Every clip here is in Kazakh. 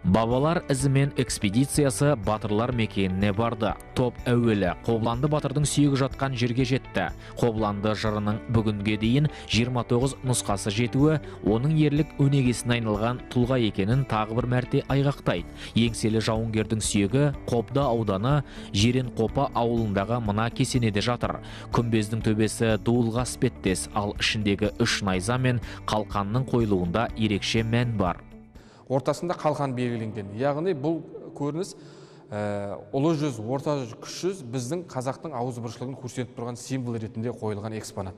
Бабалар ізімен экспедициясы батырлар мекеніне барды. Топ әуелі Қобыланды батырдың сүйегі жатқан жерге жетті. Қобыланды жырының бүгінге дейін 29 нұсқасы жетуі, оның ерлік өнегесіне айналған тұлға екенін тағы бір мәрте айғақтайды. Еңселі жауынгердің сүйегі Қобда ауданы Жеренқопа ауылындағы мына кесенеде жатыр. Күмбездің төбесі дуылға іспеттес, ал ішіндегі үш найза мен қалқанның қойылуында ерекше мән бар. Ортасында қалқан белгіленген. Яғни бұл көрініс ұлы жүз, орта жүз, кіші жүз біздің қазақтың ауызбіршілігін көрсетіп тұрған символ ретінде қойылған экспонат.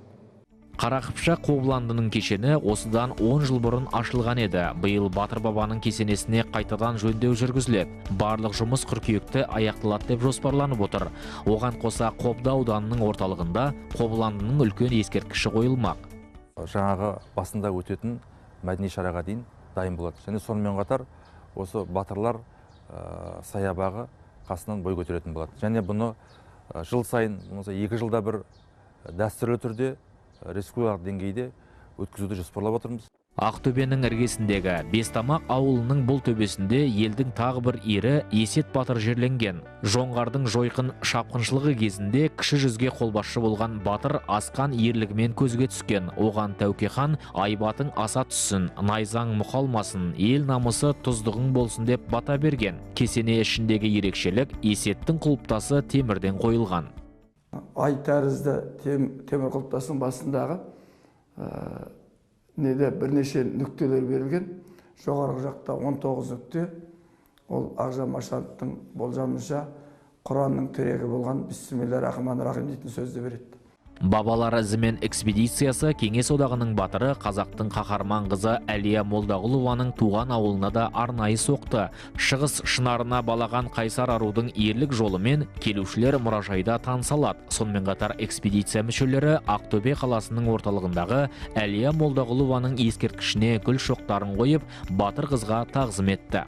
Қарақыпшақ Қобыландының кешені осыдан 10 жыл бұрын ашылған еді. Биыл Батыр бабаның кесенесіне қайтадан жөндеу жүргізіледі. Барлық жұмыс қыркүйекте аяқталады деп жоспарланып отыр. Оған қоса Қобда ауданының орталығында Қобыландының үлкен ескерткіші қойылмақ. Жаңағы басында өтетін мәдени шараға дейін дайын болады. Және сонымен қатар осы батырлар саябағы қасынан бой көтеретін болады. Және бұны жыл сайын, 2 жылда бір дәстүрлі түрде республикалық деңгейде өткізуді жоспарлап отырмыз. Ақтөбенің іргесіндегі Бестамақ ауылының бұл төбесінде елдің тағы бір ері Есет Батыр жерленген. Жоңғардың жойқын шапқыншылығы кезінде кіші жүзге қолбасшы болған Батыр асқан ерлігімен көзге түскен. Оған Тәуке хан айбатың аса түссін, найзаң мұқалмасын, ел намысы тұздығың болсын деп бата берген. Кесене ішіндегі ерекшелік Есеттің құлыптасы темірден қойылған. Ай тәрізді темір құлыптасының басындағы бірнеше нүктелер берілген. Жоғарғы жақта 19 нүкте. Ол Ағжан Машановтың болжамынша Құранның тірегі болған Бисмиллахир-рахманир-рахим дейтін сөзді береді. Бабалар ізімен экспедициясы Кеңес одағының батыры қазақтың қаһарман қызы Әлия Молдағұлованың туған ауылына да арнайы соқты. Шығыс шынарына балаған қайсар арудың ерлік жолымен келушілер мұражайда танысалады. Сонымен қатар экспедиция мүшелері Ақтөбе қаласының орталығындағы Әлия Молдағұлованың ескерткішіне гүл шоқтарын қойып, батыр қызға тағзым етті.